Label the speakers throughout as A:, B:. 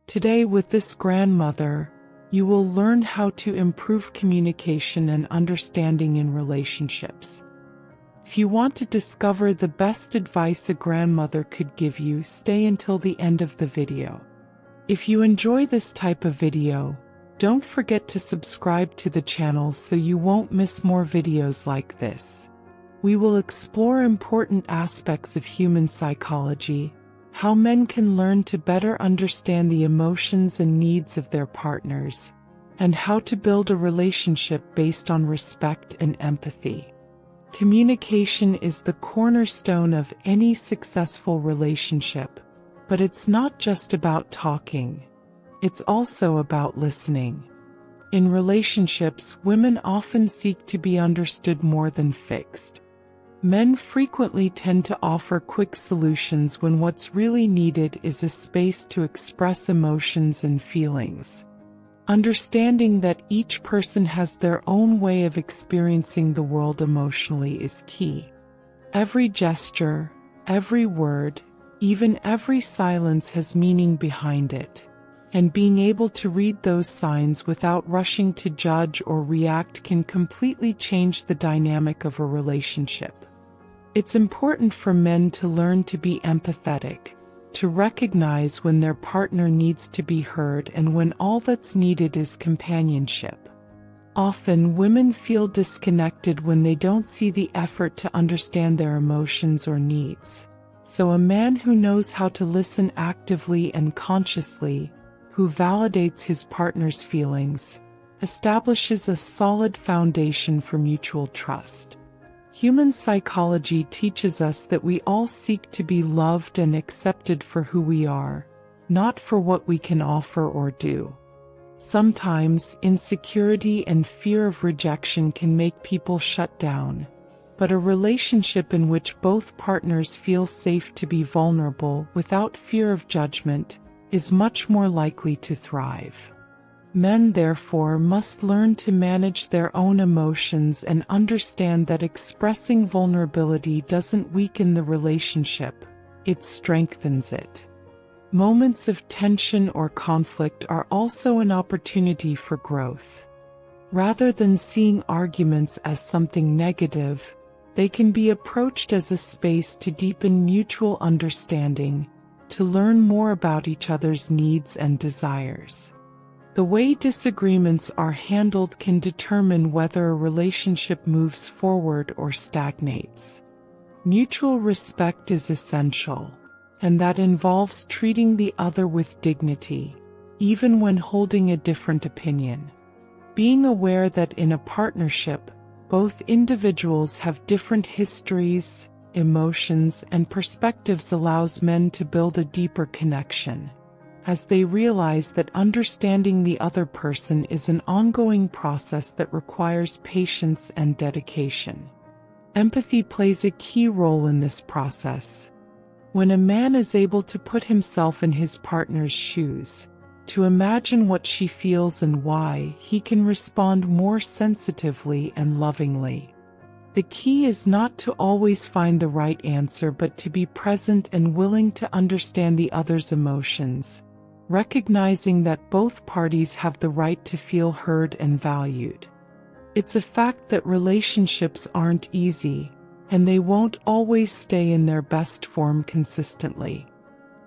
A: Today, with this grandmother, you will learn how to improve communication and understanding in relationships. If you want to discover the best advice a grandmother could give you, stay until the end of the video. If you enjoy this type of video, don't forget to subscribe to the channel so you won't miss more videos like this. We will explore important aspects of human psychology, how men can learn to better understand the emotions and needs of their partners, and how to build a relationship based on respect and empathy. Communication is the cornerstone of any successful relationship, but it's not just about talking. It's also about listening. In relationships, women often seek to be understood more than fixed. Men frequently tend to offer quick solutions when what's really needed is a space to express emotions and feelings. Understanding that each person has their own way of experiencing the world emotionally is key. Every gesture, every word, even every silence has meaning behind it, and being able to read those signs without rushing to judge or react can completely change the dynamic of a relationship. It's important for men to learn to be empathetic, to recognize when their partner needs to be heard and when all that's needed is companionship. Often, women feel disconnected when they don't see the effort to understand their emotions or needs. So a man who knows how to listen actively and consciously, who validates his partner's feelings, establishes a solid foundation for mutual trust. Human psychology teaches us that we all seek to be loved and accepted for who we are, not for what we can offer or do. Sometimes, insecurity and fear of rejection can make people shut down, but a relationship in which both partners feel safe to be vulnerable without fear of judgment is much more likely to thrive. Men, therefore, must learn to manage their own emotions and understand that expressing vulnerability doesn't weaken the relationship, it strengthens it. Moments of tension or conflict are also an opportunity for growth. Rather than seeing arguments as something negative, they can be approached as a space to deepen mutual understanding, to learn more about each other's needs and desires. The way disagreements are handled can determine whether a relationship moves forward or stagnates. Mutual respect is essential, and that involves treating the other with dignity, even when holding a different opinion. Being aware that in a partnership, both individuals have different histories, emotions, and perspectives allows men to build a deeper connection, as they realize that understanding the other person is an ongoing process that requires patience and dedication. Empathy plays a key role in this process. When a man is able to put himself in his partner's shoes, to imagine what she feels and why, he can respond more sensitively and lovingly. The key is not to always find the right answer, but to be present and willing to understand the other's emotions, recognizing that both parties have the right to feel heard and valued. It's a fact that relationships aren't easy, and they won't always stay in their best form consistently.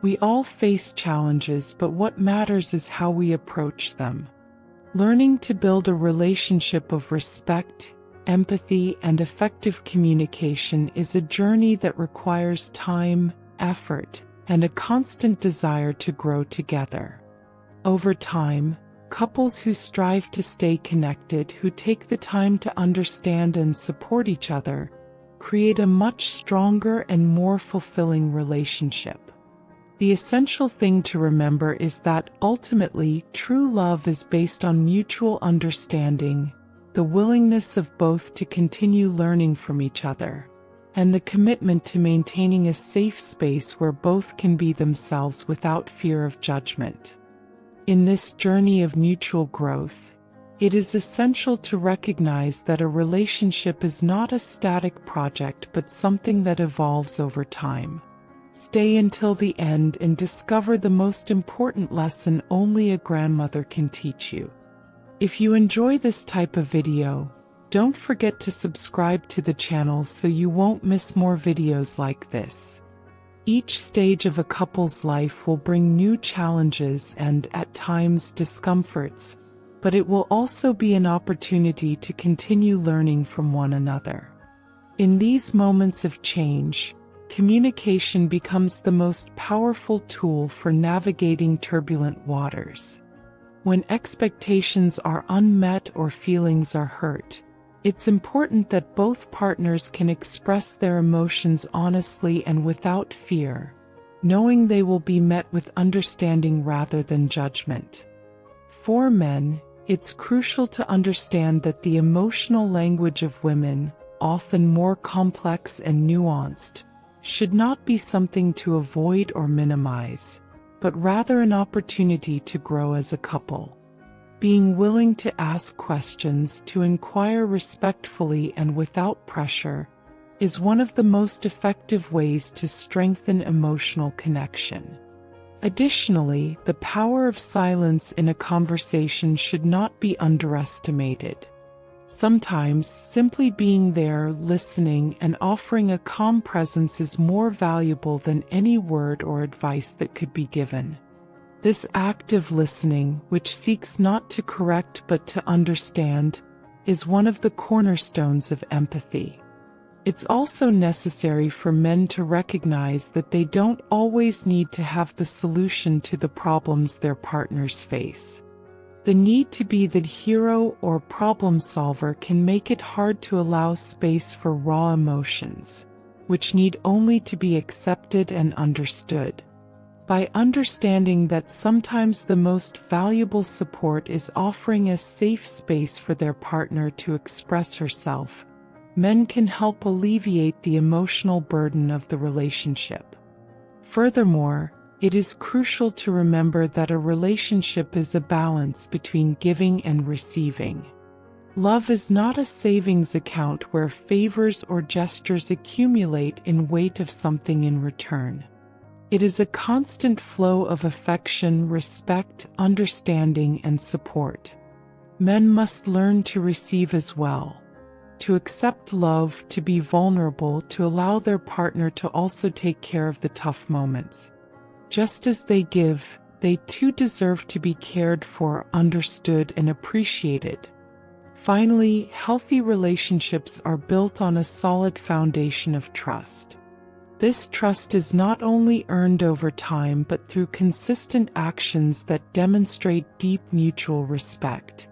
A: We all face challenges, but what matters is how we approach them. Learning to build a relationship of respect, empathy, and effective communication is a journey that requires time, effort, and a constant desire to grow together. Over time, couples who strive to stay connected, who take the time to understand and support each other, create a much stronger and more fulfilling relationship. The essential thing to remember is that ultimately, true love is based on mutual understanding, the willingness of both to continue learning from each other, and the commitment to maintaining a safe space where both can be themselves without fear of judgment. In this journey of mutual growth, it is essential to recognize that a relationship is not a static project but something that evolves over time. Stay until the end and discover the most important lesson only a grandmother can teach you. If you enjoy this type of video, don't forget to subscribe to the channel so you won't miss more videos like this. Each stage of a couple's life will bring new challenges and, at times, discomforts, but it will also be an opportunity to continue learning from one another. In these moments of change, communication becomes the most powerful tool for navigating turbulent waters. When expectations are unmet or feelings are hurt, it's important that both partners can express their emotions honestly and without fear, knowing they will be met with understanding rather than judgment. For men, it's crucial to understand that the emotional language of women, often more complex and nuanced, should not be something to avoid or minimize, but rather an opportunity to grow as a couple. Being willing to ask questions, to inquire respectfully and without pressure, is one of the most effective ways to strengthen emotional connection. Additionally, the power of silence in a conversation should not be underestimated. Sometimes, simply being there, listening, and offering a calm presence is more valuable than any word or advice that could be given. This active listening, which seeks not to correct but to understand, is one of the cornerstones of empathy. It's also necessary for men to recognize that they don't always need to have the solution to the problems their partners face. The need to be the hero or problem solver can make it hard to allow space for raw emotions, which need only to be accepted and understood. By understanding that sometimes the most valuable support is offering a safe space for their partner to express herself, men can help alleviate the emotional burden of the relationship. Furthermore, it is crucial to remember that a relationship is a balance between giving and receiving. Love is not a savings account where favors or gestures accumulate in weight of something in return. It is a constant flow of affection, respect, understanding, and support. Men must learn to receive as well, to accept love, to be vulnerable, to allow their partner to also take care of the tough moments. Just as they give, they too deserve to be cared for, understood, and appreciated. Finally, healthy relationships are built on a solid foundation of trust. This trust is not only earned over time but through consistent actions that demonstrate deep mutual respect.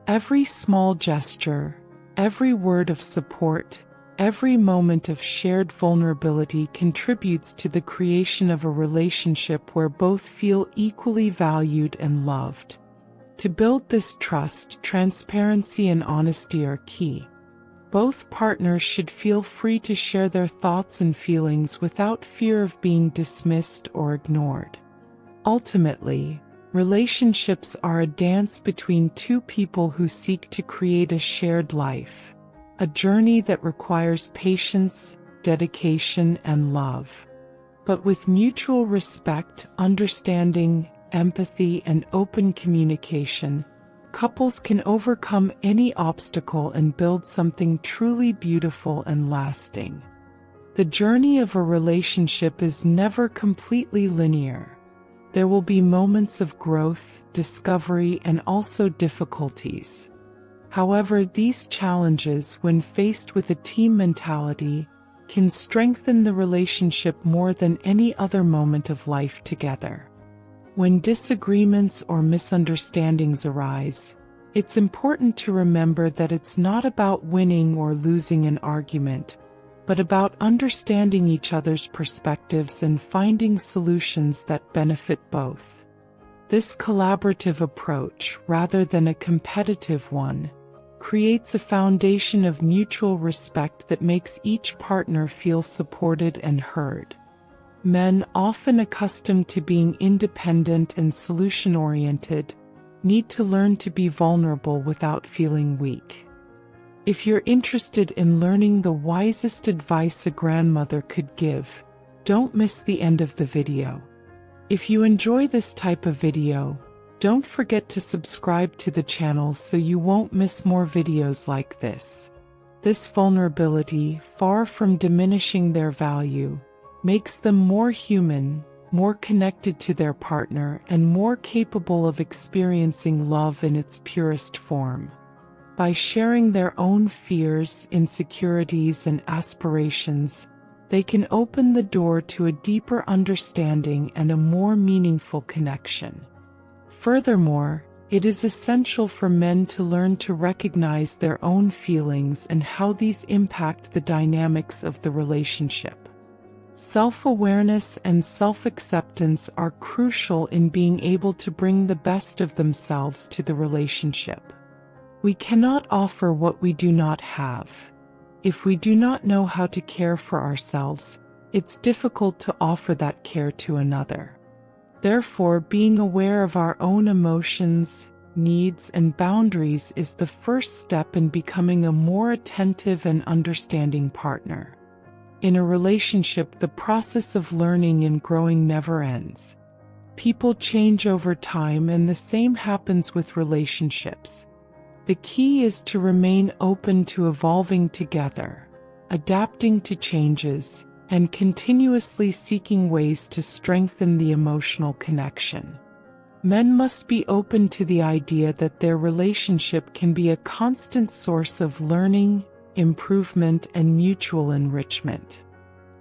A: Every small gesture, every word of support, every moment of shared vulnerability contributes to the creation of a relationship where both feel equally valued and loved. To build this trust, transparency and honesty are key. Both partners should feel free to share their thoughts and feelings without fear of being dismissed or ignored. Ultimately, relationships are a dance between two people who seek to create a shared life, a journey that requires patience, dedication, and love. But with mutual respect, understanding, empathy, and open communication, couples can overcome any obstacle and build something truly beautiful and lasting. The journey of a relationship is never completely linear. There will be moments of growth, discovery, and also difficulties. However, these challenges, when faced with a team mentality, can strengthen the relationship more than any other moment of life together. When disagreements or misunderstandings arise, it's important to remember that it's not about winning or losing an argument, but about understanding each other's perspectives and finding solutions that benefit both. This collaborative approach, rather than a competitive one, creates a foundation of mutual respect that makes each partner feel supported and heard. Men, often accustomed to being independent and solution-oriented, need to learn to be vulnerable without feeling weak. If you're interested in learning the wisest advice a grandmother could give, don't miss the end of the video. If you enjoy this type of video, don't forget to subscribe to the channel so you won't miss more videos like this. This vulnerability, far from diminishing their value, makes them more human, more connected to their partner, and more capable of experiencing love in its purest form. By sharing their own fears, insecurities, and aspirations, they can open the door to a deeper understanding and a more meaningful connection. Furthermore, it is essential for men to learn to recognize their own feelings and how these impact the dynamics of the relationship. Self-awareness and self-acceptance are crucial in being able to bring the best of themselves to the relationship. We cannot offer what we do not have. If we do not know how to care for ourselves, it's difficult to offer that care to another. Therefore, being aware of our own emotions, needs, and boundaries is the first step in becoming a more attentive and understanding partner. In a relationship, the process of learning and growing never ends. People change over time, and the same happens with relationships. The key is to remain open to evolving together, adapting to changes, and continuously seeking ways to strengthen the emotional connection. Men must be open to the idea that their relationship can be a constant source of learning, improvement, and mutual enrichment.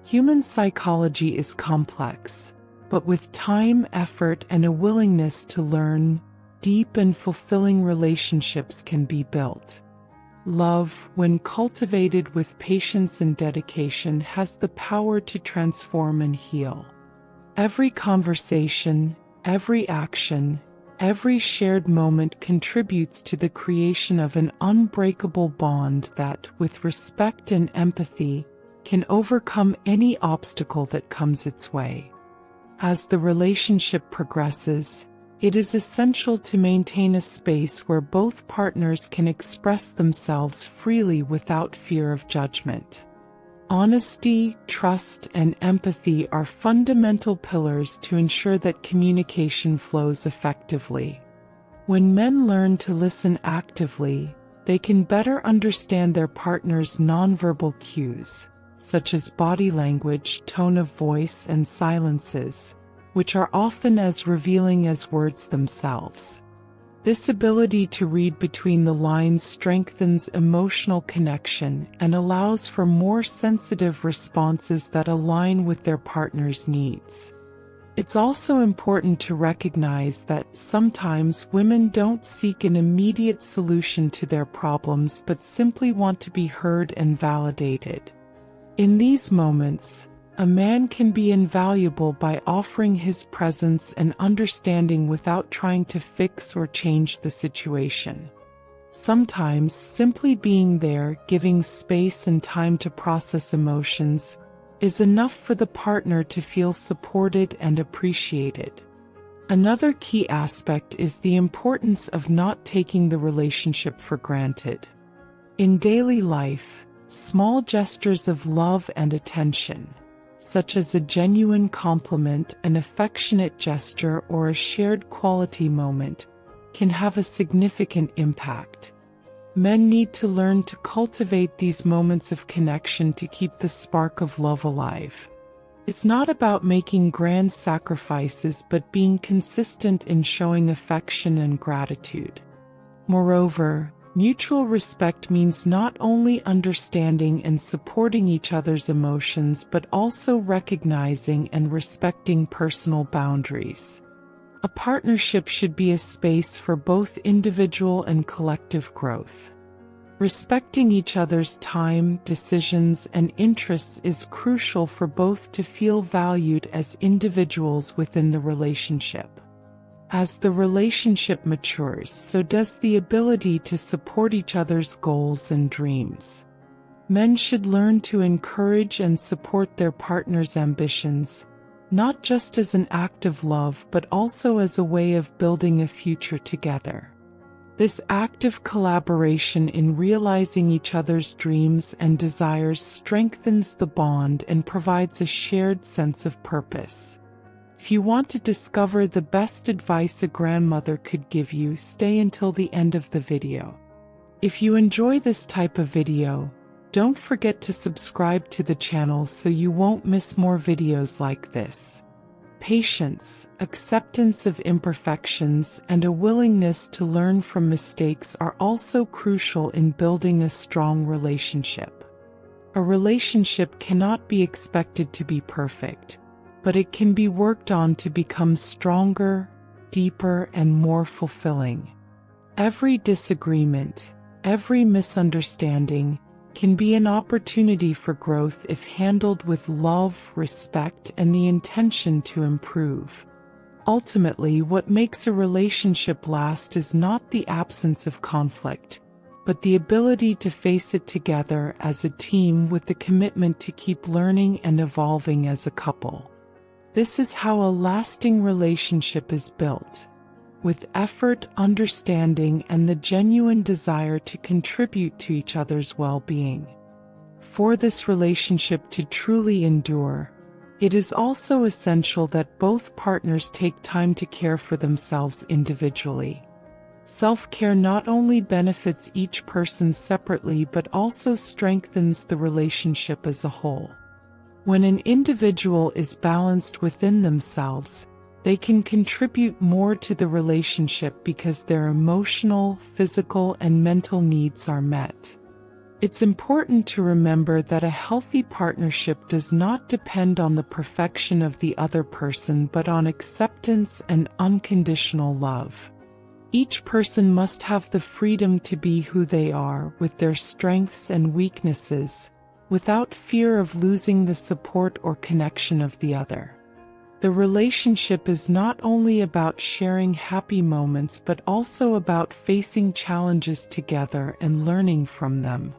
A: Human psychology is complex, but with time, effort, and a willingness to learn, deep and fulfilling relationships can be built. Love, when cultivated with patience and dedication, has the power to transform and heal. Every conversation, every action, every shared moment contributes to the creation of an unbreakable bond that, with respect and empathy, can overcome any obstacle that comes its way. As the relationship progresses, it is essential to maintain a space where both partners can express themselves freely without fear of judgment. Honesty, trust, and empathy are fundamental pillars to ensure that communication flows effectively. When men learn to listen actively, they can better understand their partner's nonverbal cues, such as body language, tone of voice, and silences, which are often as revealing as words themselves. This ability to read between the lines strengthens emotional connection and allows for more sensitive responses that align with their partner's needs. It's also important to recognize that sometimes women don't seek an immediate solution to their problems but simply want to be heard and validated. In these moments, a man can be invaluable by offering his presence and understanding without trying to fix or change the situation. Sometimes simply being there, giving space and time to process emotions, is enough for the partner to feel supported and appreciated. Another key aspect is the importance of not taking the relationship for granted. In daily life, small gestures of love and attention, such as a genuine compliment, an affectionate gesture, or a shared quality moment, can have a significant impact. Men need to learn to cultivate these moments of connection to keep the spark of love alive. It's not about making grand sacrifices but being consistent in showing affection and gratitude. Moreover, mutual respect means not only understanding and supporting each other's emotions but also recognizing and respecting personal boundaries. A partnership should be a space for both individual and collective growth. Respecting each other's time, decisions, and interests is crucial for both to feel valued as individuals within the relationship. As the relationship matures, so does the ability to support each other's goals and dreams. Men should learn to encourage and support their partner's ambitions, not just as an act of love but also as a way of building a future together. This active collaboration in realizing each other's dreams and desires strengthens the bond and provides a shared sense of purpose. If you want to discover the best advice a grandmother could give you, stay until the end of the video. If you enjoy this type of video, don't forget to subscribe to the channel so you won't miss more videos like this. Patience, acceptance of imperfections, and a willingness to learn from mistakes are also crucial in building a strong relationship. A relationship cannot be expected to be perfect, but it can be worked on to become stronger, deeper, and more fulfilling. Every disagreement, every misunderstanding, can be an opportunity for growth if handled with love, respect, and the intention to improve. Ultimately, what makes a relationship last is not the absence of conflict, but the ability to face it together as a team with the commitment to keep learning and evolving as a couple. This is how a lasting relationship is built, with effort, understanding, and the genuine desire to contribute to each other's well-being. For this relationship to truly endure, it is also essential that both partners take time to care for themselves individually. Self-care not only benefits each person separately but also strengthens the relationship as a whole. When an individual is balanced within themselves, they can contribute more to the relationship because their emotional, physical, and mental needs are met. It's important to remember that a healthy partnership does not depend on the perfection of the other person but on acceptance and unconditional love. Each person must have the freedom to be who they are, with their strengths and weaknesses, without fear of losing the support or connection of the other. The relationship is not only about sharing happy moments but also about facing challenges together and learning from them.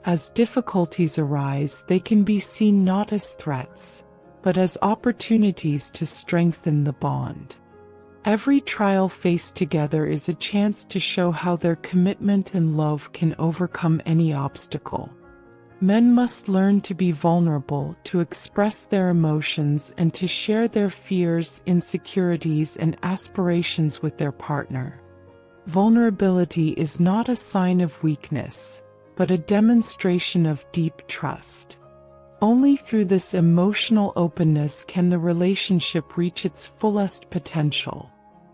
A: As difficulties arise, they can be seen not as threats, but as opportunities to strengthen the bond. Every trial faced together is a chance to show how their commitment and love can overcome any obstacle. Men must learn to be vulnerable, to express their emotions, and to share their fears, insecurities, and aspirations with their partner. Vulnerability is not a sign of weakness, but a demonstration of deep trust. Only through this emotional openness can the relationship reach its fullest potential,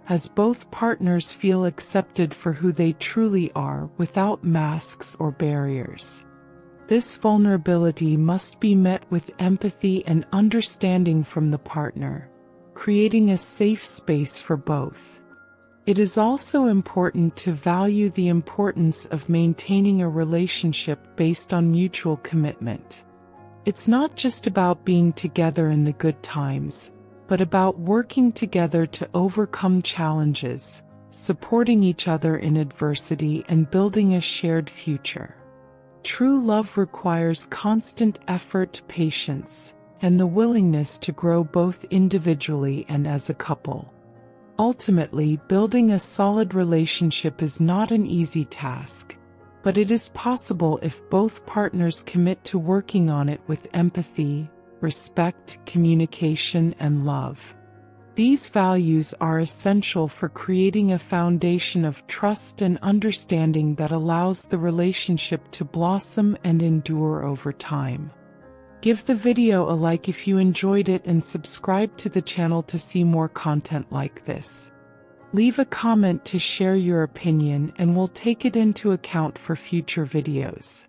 A: as both partners feel accepted for who they truly are without masks or barriers. This vulnerability must be met with empathy and understanding from the partner, creating a safe space for both. It is also important to value the importance of maintaining a relationship based on mutual commitment. It's not just about being together in the good times, but about working together to overcome challenges, supporting each other in adversity, and building a shared future. True love requires constant effort, patience, and the willingness to grow both individually and as a couple. Ultimately, building a solid relationship is not an easy task, but it is possible if both partners commit to working on it with empathy, respect, communication, and love. These values are essential for creating a foundation of trust and understanding that allows the relationship to blossom and endure over time. Give the video a like if you enjoyed it and subscribe to the channel to see more content like this. Leave a comment to share your opinion and we'll take it into account for future videos.